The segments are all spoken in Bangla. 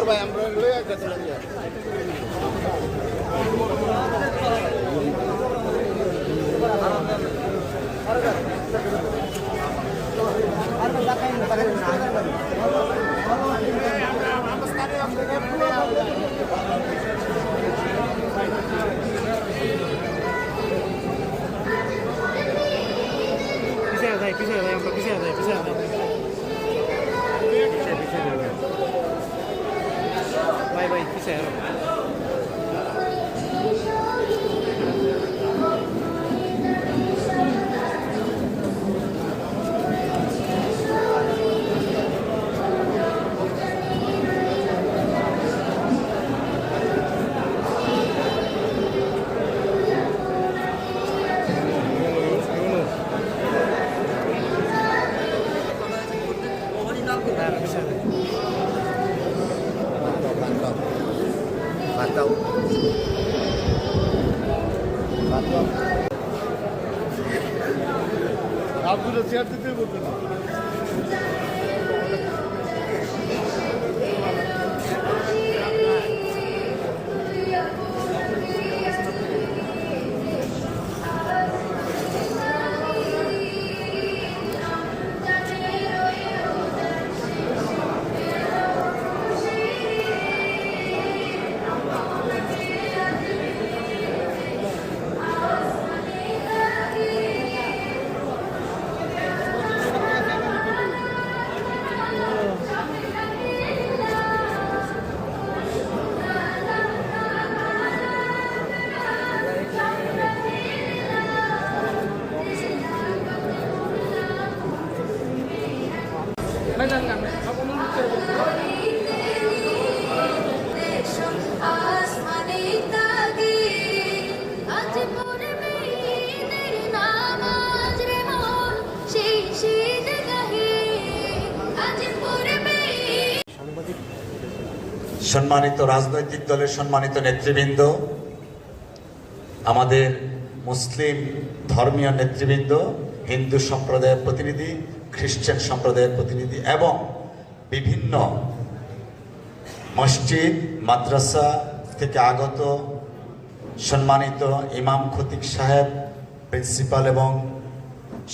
ভাই আমরা লয়ে গেছি पीछे আমরা পিছিয়ে ভাই পিছিয়ে আব্দুল চেয়ার দিতে বলতে না সম্মানিত রাজনৈতিক দলের সম্মানিত নেতৃবৃন্দ, আমাদের মুসলিম ধর্মীয় নেতৃবৃন্দ, হিন্দু সম্প্রদায়ের প্রতিনিধি, খ্রিস্টান সম্প্রদায়ের প্রতিনিধি এবং বিভিন্ন মসজিদ মাদ্রাসা থেকে আগত সম্মানিত ইমাম খতিব সাহেব, প্রিন্সিপাল এবং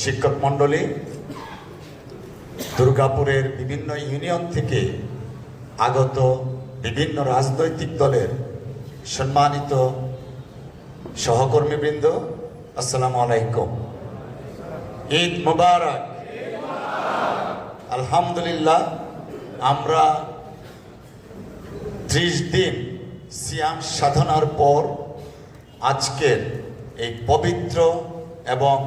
শিক্ষক মণ্ডলী, দুর্গাপুরের বিভিন্ন ইউনিয়ন থেকে আগত বিভিন্ন রাজনৈতিক দলের সম্মানিত সহকর্মীবৃন্দ, আসসালামু আলাইকুম। ঈদ মুবারক। আলহামদুলিল্লাহ, আমরা 30 দিন সিয়াম সাধনার পর আজকের এই পবিত্র এবং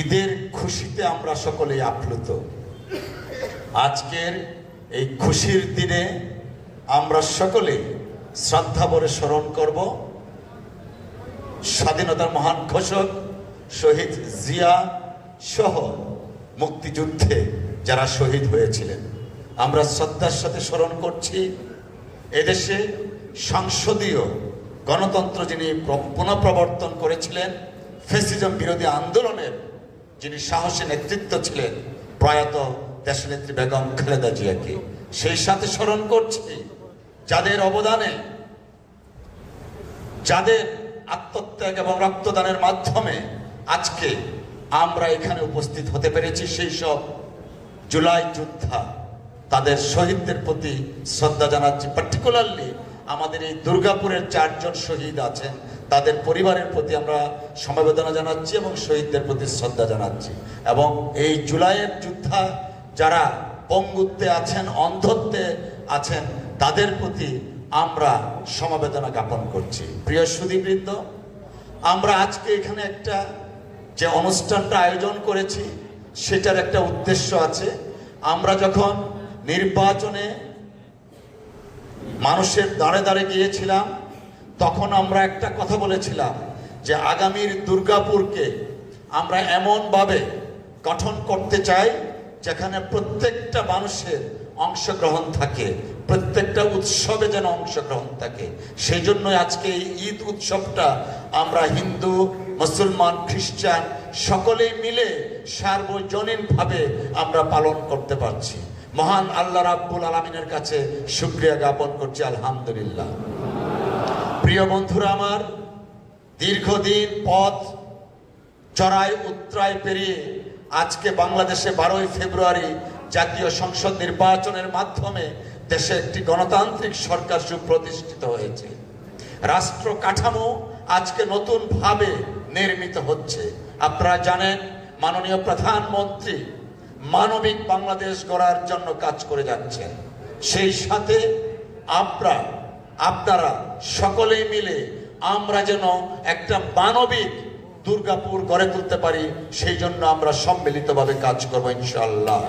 ঈদের খুশিতে আমরা সকলেই আপ্লুত। আজকের এই খুশির দিনে আমরা সকলে শ্রদ্ধা ভরে স্মরণ করব স্বাধীনতার মহান ঘোষক শহীদ জিয়া সহ মুক্তিযুদ্ধে যারা শহীদ হয়েছিলেন। আমরা শ্রদ্ধার সাথে স্মরণ করছি এদেশে সংসদীয় গণতন্ত্র যিনি পুনঃপ্রবর্তন করেছিলেন, ফ্যাসিজম বিরোধী আন্দোলনের যিনি সাহসী নেতৃত্ব ছিলেন প্রয়াত দেশনেত্রী বেগম খালেদা জিয়াকে। সেই সাথে স্মরণ করছি যাদের অবদানে, যাদের আত্মত্যাগ এবং রক্তদানের মাধ্যমে আজকে আমরা এখানে উপস্থিত হতে পেরেছি, সেই সব জুলাই যোদ্ধা, তাদের শহীদদের প্রতি শ্রদ্ধা জানাচ্ছি। পার্টিকুলারলি আমাদের এই দুর্গাপুরের 4 জন শহীদ আছেন, তাদের পরিবারের প্রতি আমরা সমবেদনা জানাচ্ছি এবং শহীদদের প্রতি শ্রদ্ধা জানাচ্ছি। এবং এই জুলাইয়ের যোদ্ধা যারা পঙ্গুত্বে আছেন, অন্ধত্বে আছেন, তাদের প্রতি আমরা সমবেদনা জ্ঞাপন করছি। প্রিয় সুধীবৃন্দ, আমরা আজকে এখানে একটা যে অনুষ্ঠানটা আয়োজন করেছি সেটার একটা উদ্দেশ্য আছে। আমরা যখন নির্বাচনে মানুষের দাঁড়ে দাঁড়ে গিয়েছিলাম তখন আমরা একটা কথা বলেছিলাম যে আগামীর দুর্গাপুরকে আমরা এমনভাবে গঠন করতে চাই যেখানে প্রত্যেকটা মানুষের অংশগ্রহণ থাকে, প্রত্যেকটা উৎসবে যেন অংশগ্রহণ থাকে। সেই জন্য আজকে এই ঈদ উৎসবটা আমরা হিন্দু, মুসলমান, খ্রিস্টান সকলেই মিলে সার্বজনীনভাবে আমরা পালন করতে পারছি। মহান আল্লাহ রাব্বুল আলামিনের কাছে শুকরিয়া জ্ঞাপন করছি, আলহামদুলিল্লাহ। প্রিয় বন্ধুরা আমার, দীর্ঘদিন পথ চড়াই উতরাই পেরিয়ে আজকে বাংলাদেশে 12ই ফেব্রুয়ারি জাতীয় সংসদ নির্বাচনের মাধ্যমে দেশে একটি গণতান্ত্রিক সরকার সুপ্রতিষ্ঠিত হয়েছে। রাষ্ট্র কাঠামো আজকে নতুনভাবে নির্মিত হচ্ছে। আপনারা জানেন, মাননীয় প্রধানমন্ত্রী মানবিক বাংলাদেশ গড়ার জন্য কাজ করে যাচ্ছেন। সেই সাথে আপনারা সকলেই মিলে আমরা যেন একটা মানবিক দুর্গাপুর গড়ে তুলতে পারি, সেই জন্য আমরা সম্মিলিতভাবে কাজ করবো ইনশাআল্লাহ।